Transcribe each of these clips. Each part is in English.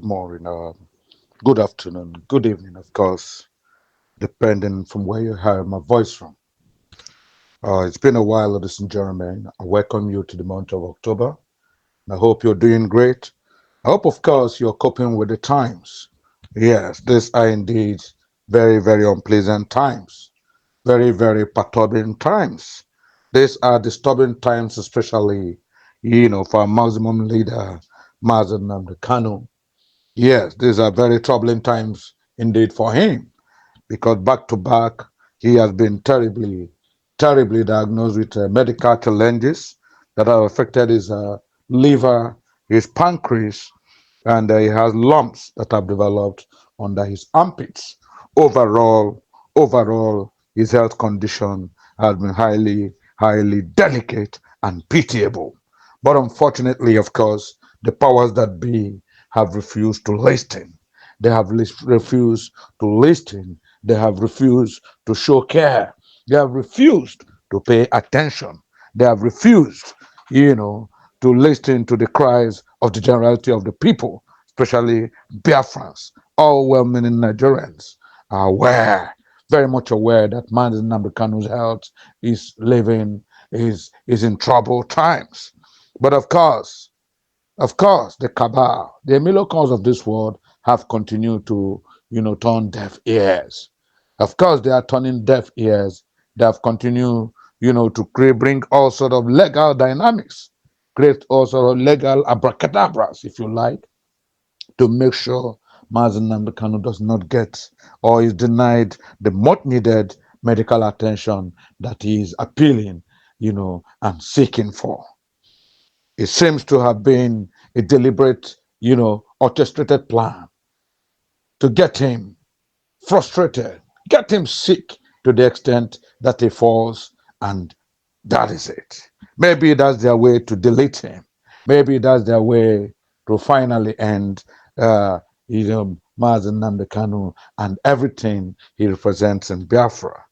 good morning, good afternoon, good evening, of course, depending from where you hear my voice from. It's been a while, ladies and gentlemen. I welcome you to the month of October. I hope you're doing great. I hope, of course, you're coping with the times. Yes, these are indeed very, very unpleasant times, very, very perturbing times. These are disturbing times, especially, for our maximum leader, Nnamdi Kanu. Yes, these are very troubling times indeed for him because back to back he has been terribly, terribly diagnosed with medical challenges that have affected his liver, his pancreas, and he has lumps that have developed under his armpits. Overall, his health condition has been highly, highly delicate and pitiable. But unfortunately, of course, the powers that be have refused to listen. They have refused to listen. They have refused to show care. They have refused to pay attention. They have refused, to listen to the cries of the generality of the people, especially Biafrans. All well-meaning Nigerians are aware, very much aware that Nnamdi Kanu's health is living, is in troubled times. But of course, the cabal, the Emilocons of this world have continued to, turn deaf ears. Of course, they are turning deaf ears. They have continued, to bring all sort of legal dynamics, create all sort of legal abracadabras, if you like, to make sure Mazen Namdekanu does not get or is denied the much needed medical attention that he is appealing, and seeking for. It seems to have been a deliberate, orchestrated plan to get him frustrated, get him sick to the extent that he falls, and that is it. Maybe that's their way to delete him. Maybe that's their way to finally end, Mazen Namdekanu and everything he represents in Biafra.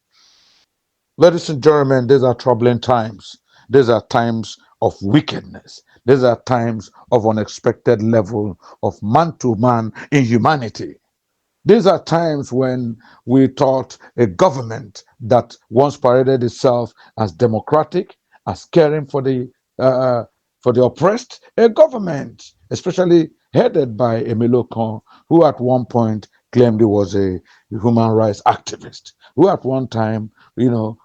Ladies and gentlemen, these are troubling times. These are times of wickedness. These are times of unexpected level of man-to-man inhumanity. These are times when we thought a government that once paraded itself as democratic, as caring for the oppressed, a government, especially headed by Emilio Con, who at one point claimed he was a human rights activist, who at one time,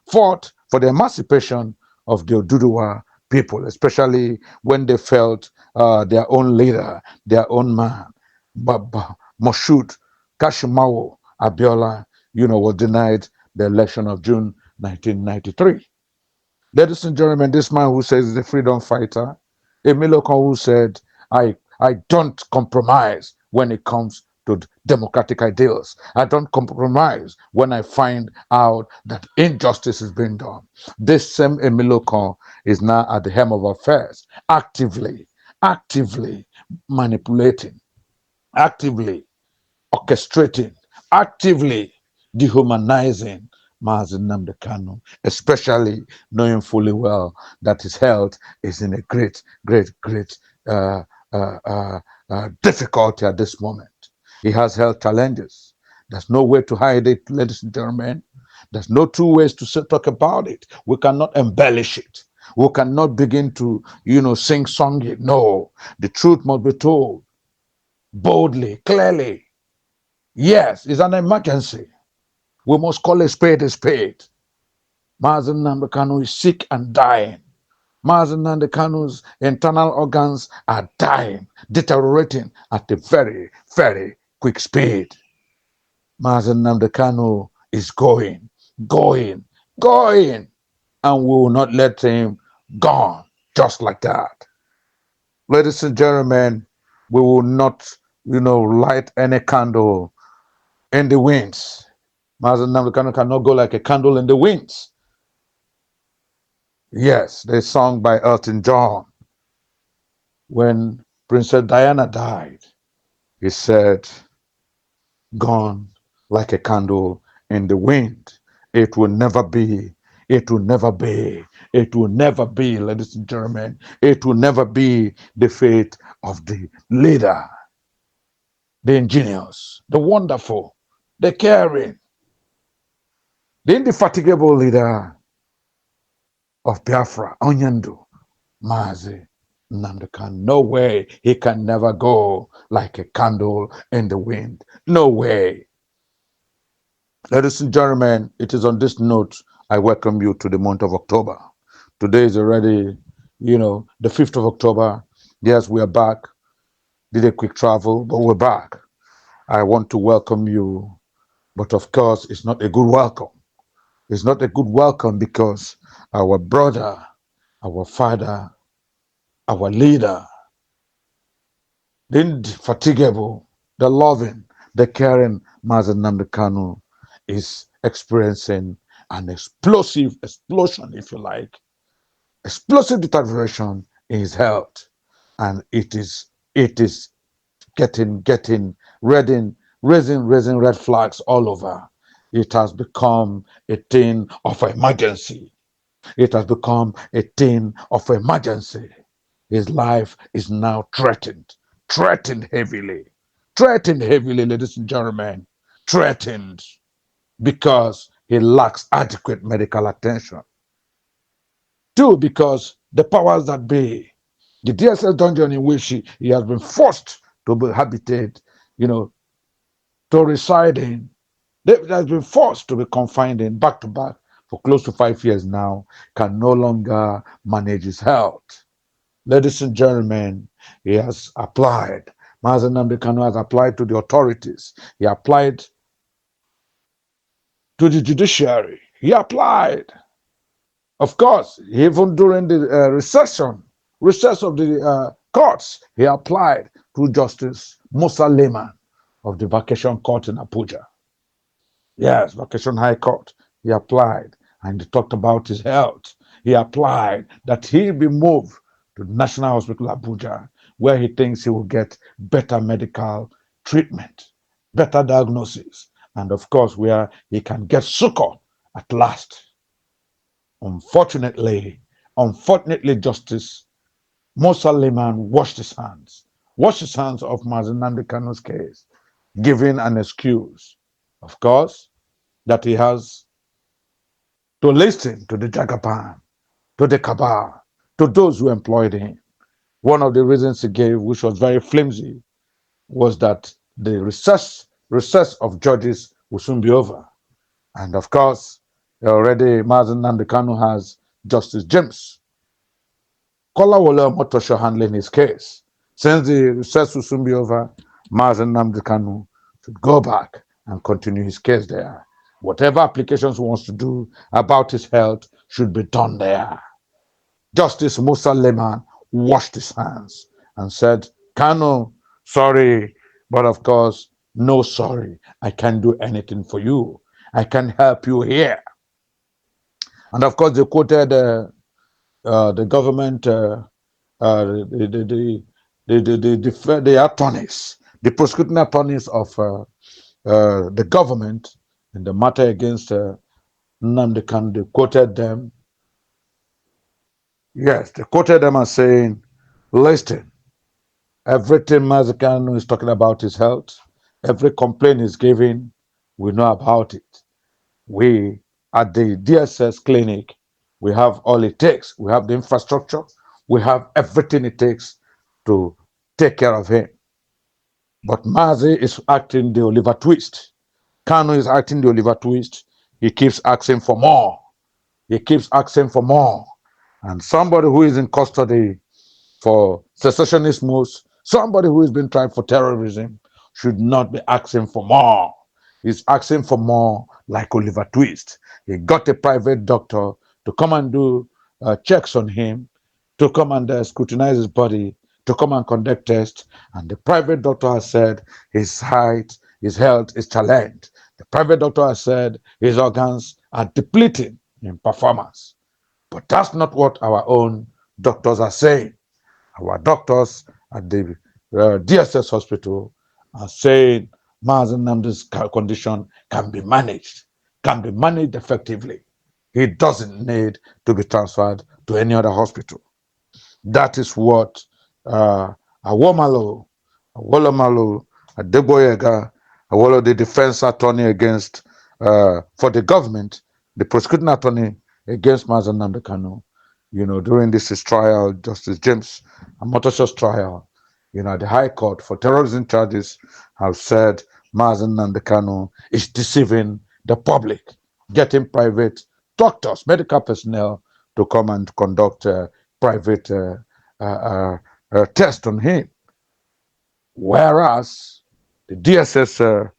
fought for the emancipation of the Oduduwa people, especially when they felt their own leader, their own man, Moshood Kashimawo Abiola, was denied the election of June 1993. Ladies and gentlemen, this man who says he's a freedom fighter, Emilio Kon, who said, I don't compromise when it comes to democratic ideals. I don't compromise when I find out that injustice is being done. This same Emilio Kon is now at the helm of affairs, actively manipulating, actively orchestrating, actively dehumanizing Mazen Nnamdi Kanu, especially knowing fully well that his health is in a great, great, great uh, difficulty at this moment. He has health challenges. There's no way to hide it, ladies and gentlemen. There's no two ways to talk about it. We cannot embellish it. We cannot begin to, sing song it. No, the truth must be told boldly, clearly. Yes, it's an emergency. We must call a spade a spade. Mazen Nnamdi Kanu is sick and dying. Mazen Nnamdi Kanu's internal organs are dying, deteriorating at a very, very quick speed. Mazen Nnamdi Kanu is going, and we will not let him gone just like that. Ladies and gentlemen, we will not, light any candle in the winds. Mazen Nnamdi Kanu cannot go like a candle in the winds. Yes, they sung by Elton John. When Princess Diana died, he said, gone like a candle in the wind. It will never be. It will never be. It will never be, ladies and gentlemen. It will never be the fate of the leader. the ingenious, the wonderful, the caring, the indefatigable leader of Biafra, Onyandu, Mazi Nnamdi Kanu. No way, he can never go like a candle in the wind. No way. Ladies and gentlemen, it is on this note I welcome you to the month of October. Today is already, the 5th of October. Yes, we are back. Did a quick travel, but we're back. I want to welcome you, but of course, it's not a good welcome. It's not a good welcome because our brother, our father, our leader, the indefatigable, the loving, the caring Nnamdi Kanu is experiencing an explosive explosion, if you like, explosive deterioration in his health, and it is raising red flags all over. It has become a thing of emergency. It has become a thing of emergency. His life is now threatened heavily, ladies and gentlemen, threatened because he lacks adequate medical attention. Two, because the powers that be, the DSS dungeon in which he has been forced to be habited, to reside in, that has been forced to be confined in back to back for close to 5 years now, can no longer manage his health. Ladies and gentlemen, he has applied. Nnamdi Kanu has applied to the authorities. He applied to the judiciary. He applied. Of course, even during the recess of the courts, he applied to Justice Musa Lehman of the Vacation Court in Abuja. Yes, Vacation High Court. He applied and he talked about his health. He applied that he be moved to the National Hospital Abuja, where he thinks he will get better medical treatment, better diagnosis, and of course, where he can get succor at last. Unfortunately, Justice Musa Lehman washed his hands of Nnamdi Kanu's case, giving an excuse, of course, that he has to listen to the Jagaban, to the cabal, to those who employed him. One of the reasons he gave, which was very flimsy, was that the recess of judges will soon be over. And of course, already Nnamdi Kanu has Justice James Kolawole Omotosho handling his case. Since the recess will soon be over, Nnamdi Kanu should go back and continue his case there. Whatever applications he wants to do about his health should be done there. Justice Musa Lehman washed his hands and said, Kanu, sorry, but of course, no sorry. I can't do anything for you. I can help you here. And of course, they quoted the government, the attorneys, the prosecuting attorneys of the government in the matter against Nnamdi Kanu. They quoted them. Yes, they quoted them as saying, listen, everything Nnamdi Kanu is talking about his health, every complaint he's giving, we know about it. We, at the DSS clinic, we have all it takes. We have the infrastructure. We have everything it takes to take care of him. But Mazi is acting the Oliver Twist. Kanu is acting the Oliver Twist. He keeps asking for more. He keeps asking for more. And somebody who is in custody for secessionist moves, somebody who has been tried for terrorism, should not be asking for more. He's asking for more like Oliver Twist. He got a private doctor to come and do checks on him, to come and scrutinize his body, to come and conduct tests. And the private doctor has said his height, his health is challenged. The private doctor has said his organs are depleting in performance. But that's not what our own doctors are saying. Our doctors at the DSS hospital are saying Mazi Nnamdi's condition can be managed effectively. He doesn't need to be transferred to any other hospital. That is what Awolomalu Adegboyega, one of the defense attorney against, for the government, the prosecuting attorney against Mazen Nnamdi Kanu, during this his trial, Justice James Amotosho's trial, the High Court for terrorism charges have said Mazen Nnamdi Kanu is deceiving the public, getting private doctors, medical personnel to come and conduct private test on him. Whereas the DSS,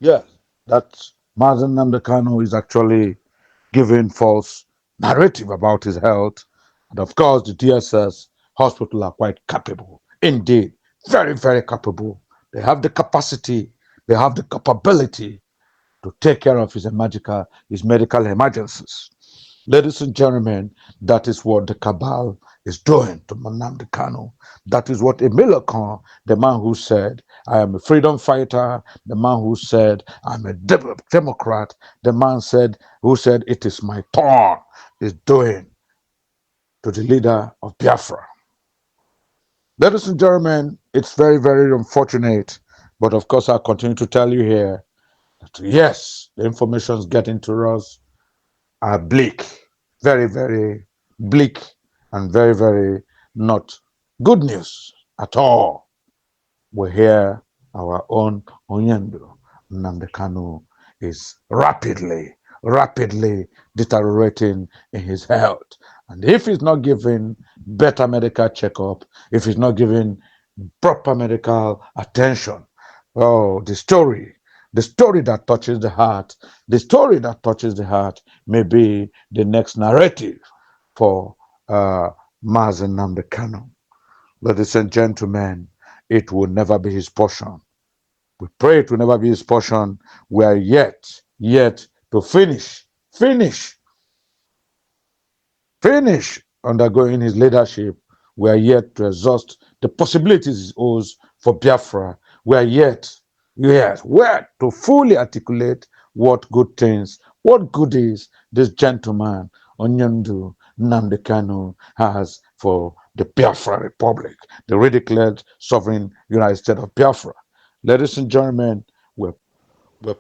that Mazen Nnamdi Kanu is actually giving false narrative about his health. And of course, the DSS hospital are quite capable. Indeed, very, very capable. They have the capacity, they have the capability to take care of his medical emergencies. Ladies and gentlemen, that is what the cabal is doing to Nnamdi Kanu. That is what Emile Khan, the man who said, I am a freedom fighter, the man who said, I'm a Democrat, the man who said, it is my turn, is doing to the leader of Biafra. Ladies and gentlemen, it's very, very unfortunate, but of course I'll continue to tell you here that yes, the information is getting to us are bleak, very, very bleak, and very, very not good news at all. We hear our own Onyendo Nnamdi Kanu is rapidly deteriorating in his health. And if he's not given better medical checkup, if he's not given proper medical attention, oh, the story that touches the heart, may be the next narrative for Mazen Nnamdi Kanu. Ladies and gentlemen, it will never be his portion. We pray it will never be his portion. We are yet to finish undergoing his leadership. We are yet to exhaust the possibilities he owes for Biafra. We are yet to fully articulate what good things, what goodies this gentleman, Onyendo Nnamdi Kanu, has for the Biafra Republic, the redeclared sovereign United States of Biafra. Ladies and gentlemen, we're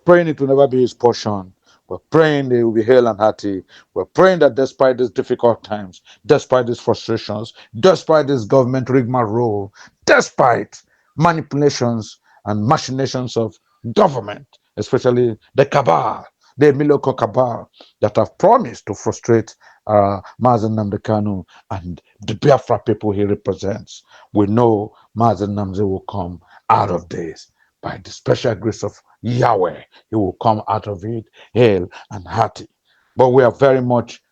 praying it will never be his portion. We're praying they will be hale and hearty. We're praying that despite these difficult times, despite these frustrations, despite this government rigmarole, despite manipulations and machinations of government, especially the cabal, the Emiloko cabal that have promised to frustrate Mazen Nnamdi Kanu and the Biafra people he represents, we know Mazen Nnamdi will come out of this by the special grace of Yahweh. He will come out of it hale and hearty. But we are very much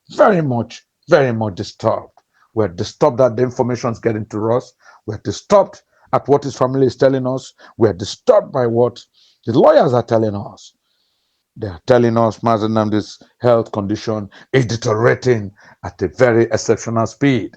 disturbed. We're disturbed that the information is getting to us. We're disturbed at what his family is telling us. We're disturbed by what the lawyers are telling us. They are telling us Mazen Nnamdi's health condition is deteriorating at a very exceptional speed.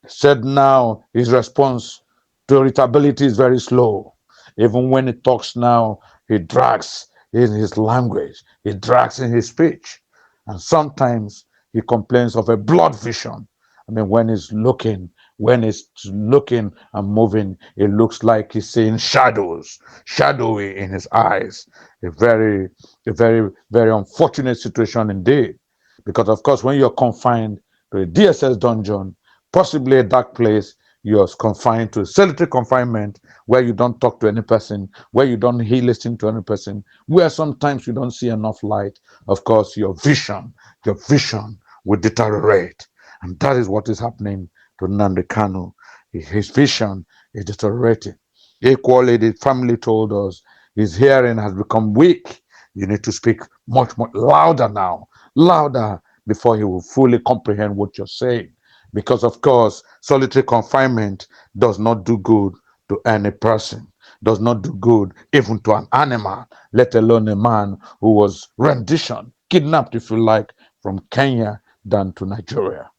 They said now his response to irritability is very slow. Even when he talks now, he drags in his language, he drags in his speech. And sometimes he complains of a blood vision. I mean, when he's looking and moving, it looks like he's seeing shadowy in his eyes. A very, very unfortunate situation indeed. Because of course, when you're confined to a DSS dungeon, possibly a dark place, you're confined to solitary confinement where you don't talk to any person, where you don't listen to any person, where sometimes you don't see enough light. Of course, your vision will deteriorate. And that is what is happening to Nnamdi Kanu. His vision is deteriorating. Equally, the family told us his hearing has become weak. You need to speak much more louder now, louder, before he will fully comprehend what you're saying. Because, of course, solitary confinement does not do good to any person, does not do good even to an animal, let alone a man who was renditioned, kidnapped, if you like, from Kenya down to Nigeria.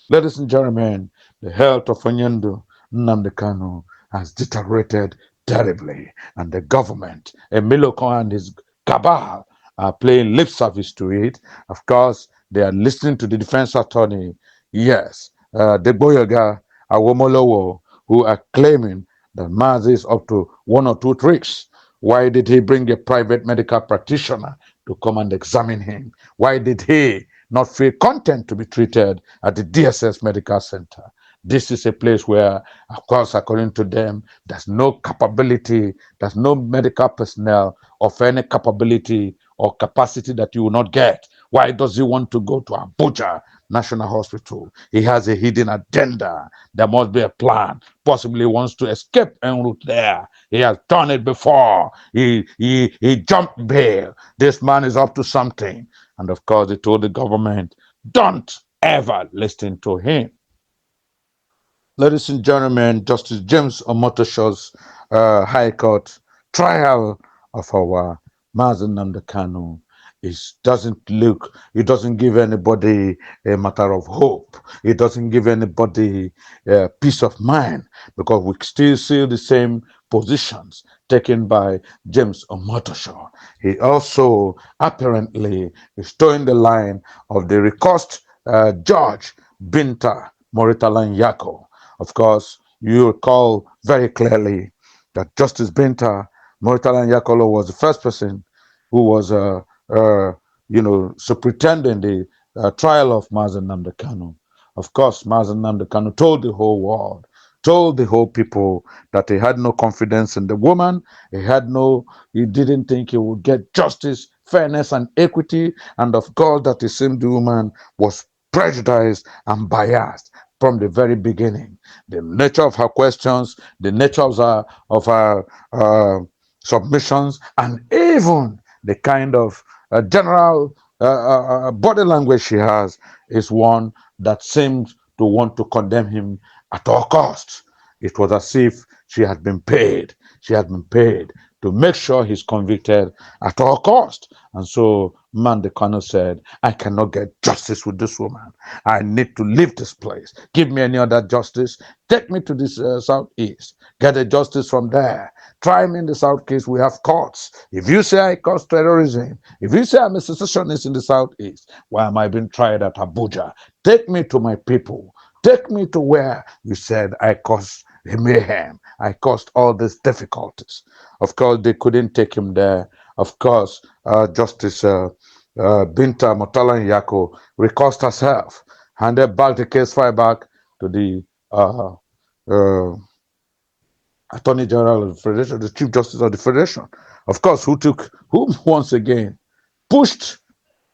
Ladies and gentlemen, the health of Onyendo Nnamdi Kanu has deteriorated terribly, and the government, Emiloko and his cabal, are playing lip service to it. Of course, they are listening to the defense attorney. Yes, Degboyega Awomolowo, who are claiming that Maz is up to one or two tricks. Why did he bring a private medical practitioner to come and examine him? Why did he not feel content to be treated at the DSS Medical Center? This is a place where, of course, according to them, there's no capability, there's no medical personnel of any capability or capacity that you will not get. Why does he want to go to Abuja National Hospital? He has a hidden agenda. There must be a plan. Possibly he wants to escape en route there. He has done it before. He jumped bail. This man is up to something. And of course, he told the government, don't ever listen to him. Ladies and gentlemen, Justice James Omotoshaw's High Court trial of our Nnamdi Kanu it doesn't give anybody a matter of hope. It doesn't give anybody peace of mind, because we still see the same positions taken by James Omotoshaw. He also apparently is towing the line of the recused Judge Binta Moritalan Yako. Of course, you recall very clearly that Justice Binta Moritalan Yakolo was the first person who was, superintending the trial of Nnamdi Kanu. Of course, Nnamdi Kanu told the whole world, told the whole people that he had no confidence in the woman. He didn't think he would get justice, fairness, and equity. And of course, that the same woman was prejudiced and biased from the very beginning. The nature of her questions, the nature of her submissions, and even the kind of general body language she has is one that seems to want to condemn him at all costs. It was as if she had been paid. She had been paid to make sure he's convicted at all costs. And so Nnamdi Kanu said, I cannot get justice with this woman. I need to leave this place. Give me any other justice. Take me to this southeast. Get a justice from there. Try me in the southeast. We have courts. If you say I cause terrorism, if you say I'm a secessionist in the southeast, why am I being tried at Abuja? Take me to my people. Take me to where you said I caused mayhem. I caused all these difficulties. Of course, they couldn't take him there. Of course, Justice Binta Moritalan Yako recused herself, handed back the case file back to the Attorney General of the Federation, the Chief Justice of the Federation. Of course, who once again pushed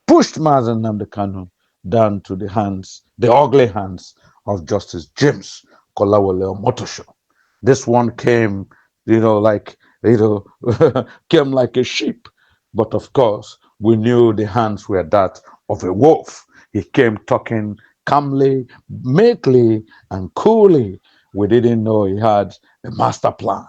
Nnamdi Kanu down to the ugly hands of Justice James Kolawole Omotosho. This one came, came like a sheep. But of course, we knew the hands were that of a wolf. He came talking calmly, meekly, and coolly. We didn't know he had a master plan.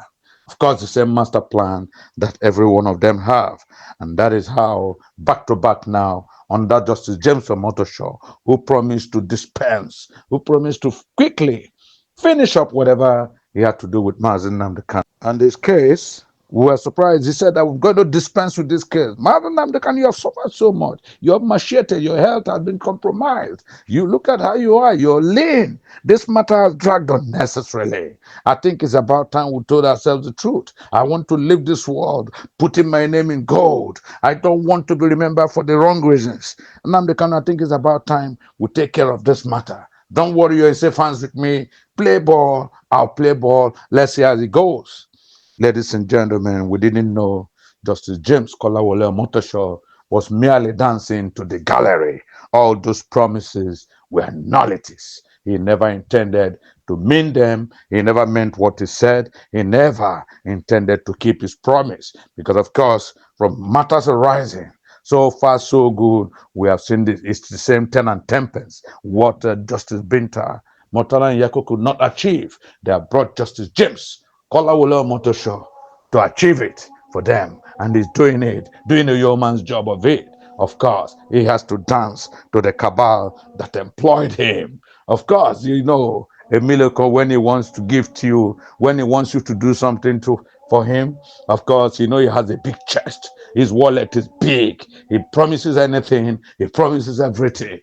Of course, the same master plan that every one of them have. And that is how, back to back now, under Justice James Omotosho, who promised to dispense, who promised to quickly finish up whatever he had to do with Nnamdi Kanu. And this case, we were surprised. He said that we're going to dispense with this case. Nnamdi Kanu, you have suffered so much. You have macheted. Your health has been compromised. You look at how you are. You're lean. This matter has dragged unnecessarily. I think it's about time we told ourselves the truth. I want to leave this world, putting my name in gold. I don't want to be remembered for the wrong reasons. Nnamdi Kanu, I think it's about time we take care of this matter. Don't worry, you're in safe hands with me. Play ball. I'll play ball. Let's see how it goes. Ladies and gentlemen, we didn't know Justice James Kolawole Omotosho was merely dancing to the gallery. All those promises were nullities. He never intended to mean them. He never meant what he said. He never intended to keep his promise. Because, of course, from matters arising, so far, so good, we have seen this. It's the same 10 and 10 pence. What Justice Binta Moritalan Yako could not achieve, they have brought Justice James Kolawole Omotosho to achieve it for them. And he's doing it, doing a yeoman's job of it. Of course, he has to dance to the cabal that employed him. Of course, you know, a miracle when he wants to give to you, when he wants you to do something for him. Of course, you know, he has a big chest. His wallet is big. He promises anything. He promises everything.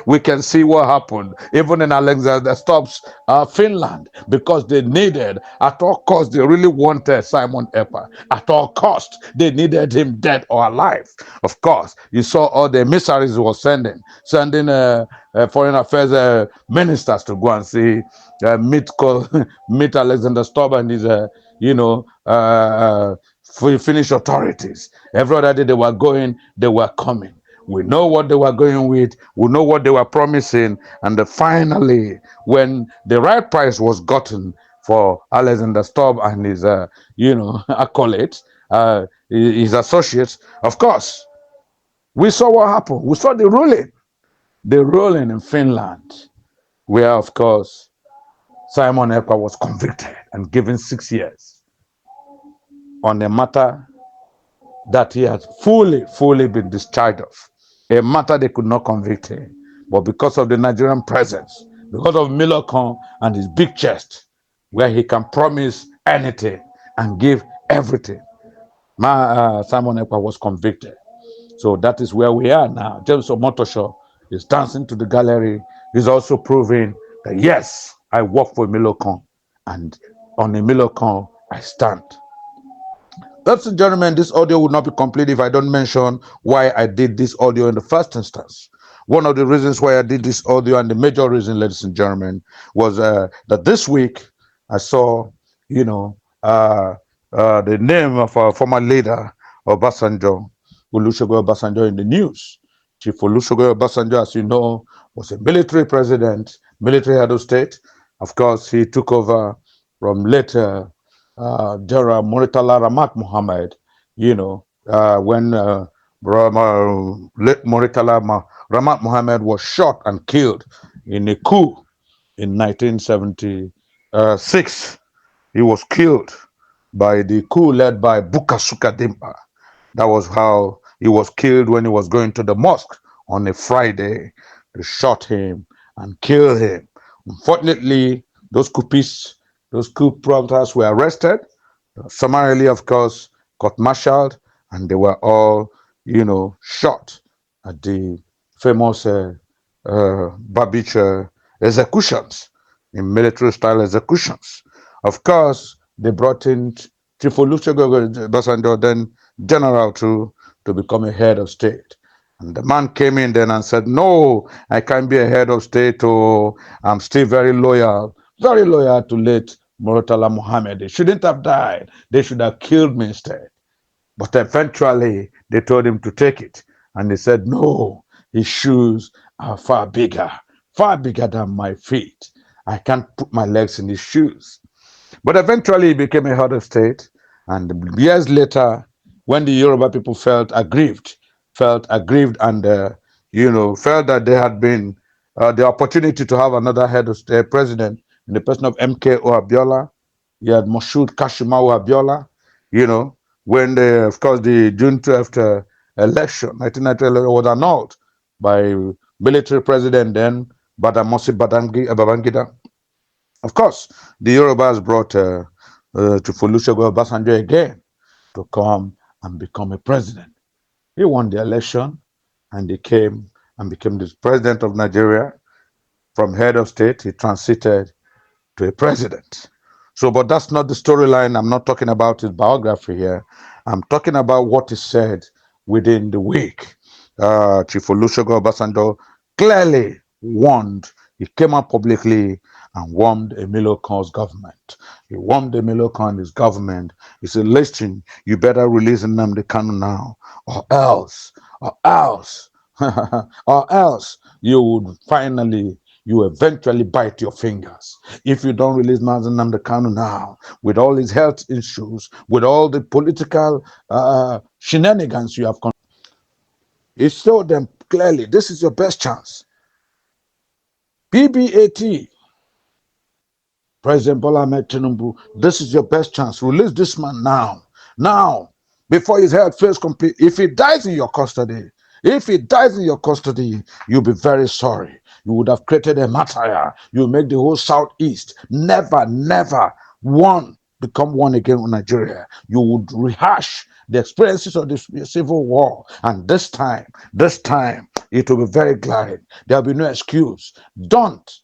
We can see what happened even in Alexander Stubbs, Finland, because they needed, at all costs, they really wanted Simon Ekpa. At all costs, they needed him dead or alive. Of course, you saw all the emissaries he was sending foreign affairs ministers to go and see, meet Alexander Stubbs and his, Finnish authorities. Every other day they were going, they were coming. We know what they were going with. We know what they were promising. And finally, when the right price was gotten for Alexander Stubb and his, acolytes, his associates, of course, we saw what happened. We saw the ruling in Finland, where, of course, Simon Ekpa was convicted and given 6 years on a matter that he had fully been discharged of. A matter they could not convict him. But because of the Nigerian presence, because of Milocon and his big chest, where he can promise anything and give everything, Simon Ekpa was convicted. So that is where we are now. James Omotosho is dancing to the gallery. He's also proving that, yes, I work for Milocon, and on a Milocon, I stand. Ladies and gentlemen, this audio would not be complete if I don't mention why I did this audio in the first instance. One of the reasons why I did this audio, and the major reason, ladies and gentlemen, was that this week I saw, the name of our former leader, Obasanjo, Olusegun Obasanjo, in the news. Chief Olusegun Obasanjo, as you know, was a military president, military head of state. Of course, he took over from later General Murtala Ramat Mohammed, when late Murtala Ramat Mohammed was shot and killed in a coup in 1976. He was killed by the coup led by Bukasuka Dimpa. That was how he was killed when he was going to the mosque on a Friday. They shot him and killed him. Unfortunately, those coupists, those coup promoters were arrested, summarily, of course, court-martialed, and they were all, shot at the famous Babich executions, in military-style executions. Of course, they brought in Chief Olusegun Obasanjo, then general, to become a head of state. And the man came in then and said, no, I can't be a head of state. Oh, I'm still very loyal to late Murtala Mohammed. They shouldn't have died. They should have killed me instead. But eventually, they told him to take it. And he said, no, his shoes are far bigger than my feet. I can't put my legs in his shoes. But eventually, he became a head of state. And years later, when the Yoruba people felt aggrieved and, felt that they had been the opportunity to have another head of state president in the person of MK Abiola. You had Moshood Kashimawo Abiola, when of course, the June 12th election, 1990 election, was annulled by military president then, Badamasi Babangida. Of course, the Yorubas brought to Olusegun Obasanjo again to come and become a president. He won the election, and he came and became the president of Nigeria. From head of state, he transited to a president. So, but that's not the storyline. I'm not talking about his biography here. I'm talking about what is said within the week. Chief Olusegun Obasanjo clearly warned. He came out publicly and warned Emilio Con's government. He warned Emilio Con and his government. He said, listen, you better release Nnamdi Kanu now, or else, or else you eventually bite your fingers. If you don't release Nnamdi Kanu now, with all his health issues, with all the political shenanigans you have, he showed them clearly, this is your best chance. PBAT, President Bola Ahmed Tinubu, this is your best chance. Release this man now. Now, before his health fails complete. If he dies in your custody, you'll be very sorry. You would have created a martyr. You'll make the whole Southeast never become one again with Nigeria. You would rehash the experiences of the civil war. And this time, It will be very glaring. There will be no excuse. Don't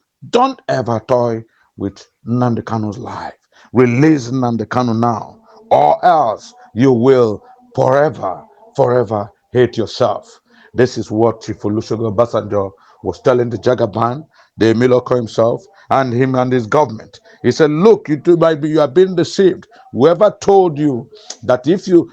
ever toy with Nnamdi Kanu's life. Release Nnamdi Kanu now, or else you will forever hate yourself. This is what Chief Olusegun Obasanjo was telling the Jagaban, the Emiloko himself, and him and his government. He said, "Look, you are being deceived. Whoever told you that if you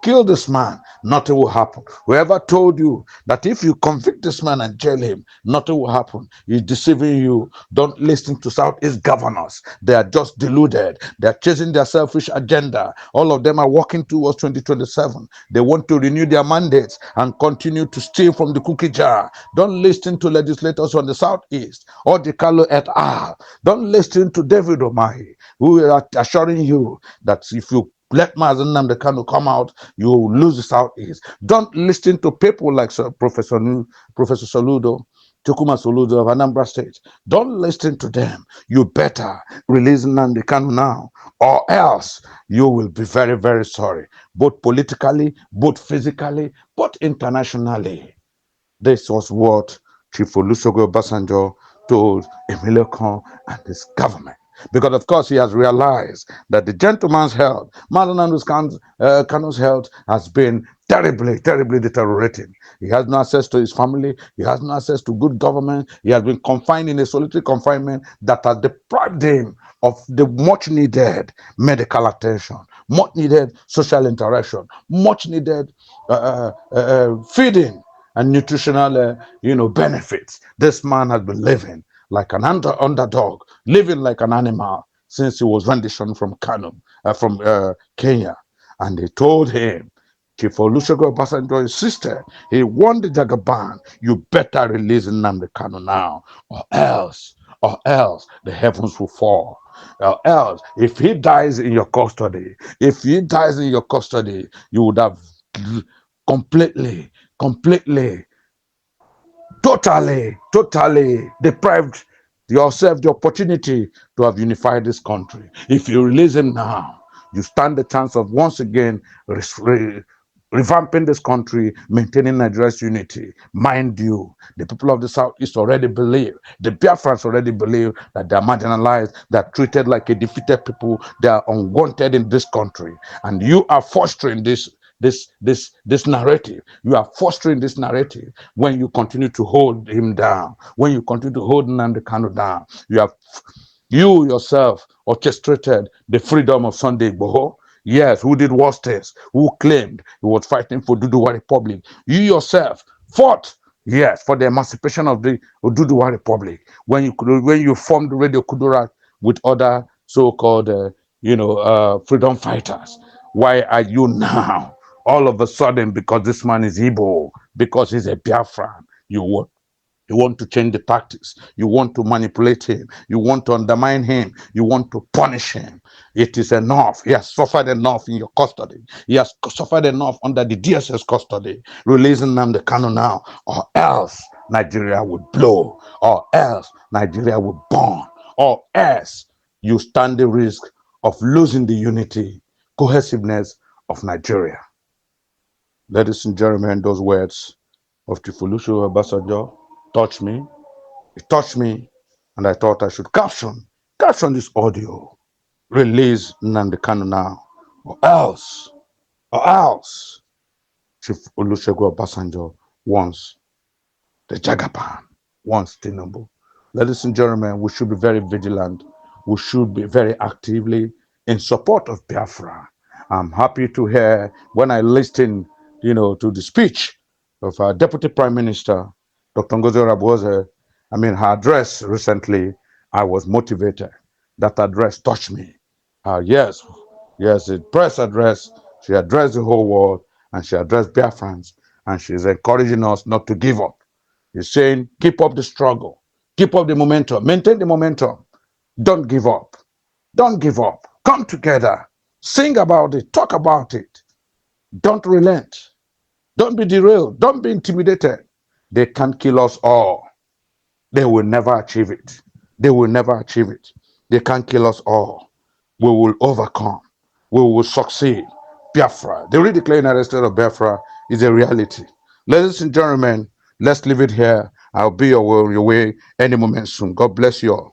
kill this man, nothing will happen. Whoever told you that if you convict this man and jail him, nothing will happen, he's deceiving you. Don't listen to Southeast governors. They are just deluded. They are chasing their selfish agenda. All of them are working towards 2027. They want to renew their mandates and continue to steal from the cookie jar. Don't listen to legislators on the Southeast or the Carlo et al. Don't listen to David Omahi, who are assuring you that if you let Mazen Nnamdi Kanu come out, you will lose the Southeast. Don't listen to people like Professor Soludo, Chukuma Soludo of Anambra State. Don't listen to them. You better release Nnamdi Kanu now, or else you will be very sorry, both politically, both physically, both internationally. This was what Chief Olusegun Obasanjo told Emilio Khan and his government. Because of course he has realized that the gentleman's health, Kanu's health, has been terribly deteriorating. He has no access to his family. He has no access to good government. He has been confined in a solitary confinement that has deprived him of the much needed medical attention, much needed social interaction, much needed feeding and nutritional benefits. This man has been living like an underdog, living like an animal since he was renditioned from from Kenya. And they told him, Chief Olusegun Obasanjo insisted, he warned the Jagaban, you better release Nnamdi Kanu now, or else the heavens will fall. Or else, if he dies in your custody, you would have completely, totally deprived yourself the opportunity to have unified this country. If you release him now, you stand the chance of once again revamping this country, maintaining Nigeria's unity. Mind you, the people of the Southeast already believe, the Biafrans already believe that they are marginalized, they are treated like a defeated people, they are unwanted in this country. And you are fostering this narrative. You are fostering this narrative when you continue to hold him down, when you continue to hold Nnamdi Kanu down. You yourself orchestrated the freedom of Sunday Igboho. Yes, who did worse things, who claimed he was fighting for Duduwa Republic. You yourself fought, yes, for the emancipation of the Duduwa Republic when you formed Radio Kudura with other so-called freedom fighters. Why are you now all of a sudden, because this man is Igbo, because he's a Biafran, you want to change the tactics. You want to manipulate him. You want to undermine him. You want to punish him. It is enough. He has suffered enough in your custody. He has suffered enough under the DSS custody. Releasing Nnamdi Kanu now, or else Nigeria would blow, or else Nigeria would burn, or else you stand the risk of losing the unity, cohesiveness of Nigeria. Ladies and gentlemen, those words of Chief Olusegun Obasanjo touched me. It touched me, and I thought I should caption this audio. Release Nnamdi Kanu now, or else, Chief Olusegun Obasanjo wants the Jagaban, wants Tinubu. Ladies and gentlemen, we should be very vigilant. We should be very actively in support of Biafra. I'm happy to hear when I listen, to the speech of our Deputy Prime Minister, Dr. Ngozi Orabuoze, her address recently, I was motivated. That address touched me. Yes, the press address, she addressed the whole world, and she addressed Biafrans, and she's encouraging us not to give up. She's saying, keep up the struggle, keep up the momentum, maintain the momentum. Don't give up. Don't give up. Come together. Sing about it. Talk about it. Don't relent. Don't be derailed. Don't be intimidated. They can kill us all. They will never achieve it. They will never achieve it. They can kill us all. We will overcome. We will succeed. Biafra, the redeclared United States of Biafra is a reality. Ladies and gentlemen, Let's leave it here. I'll be your way any moment soon. God bless you all.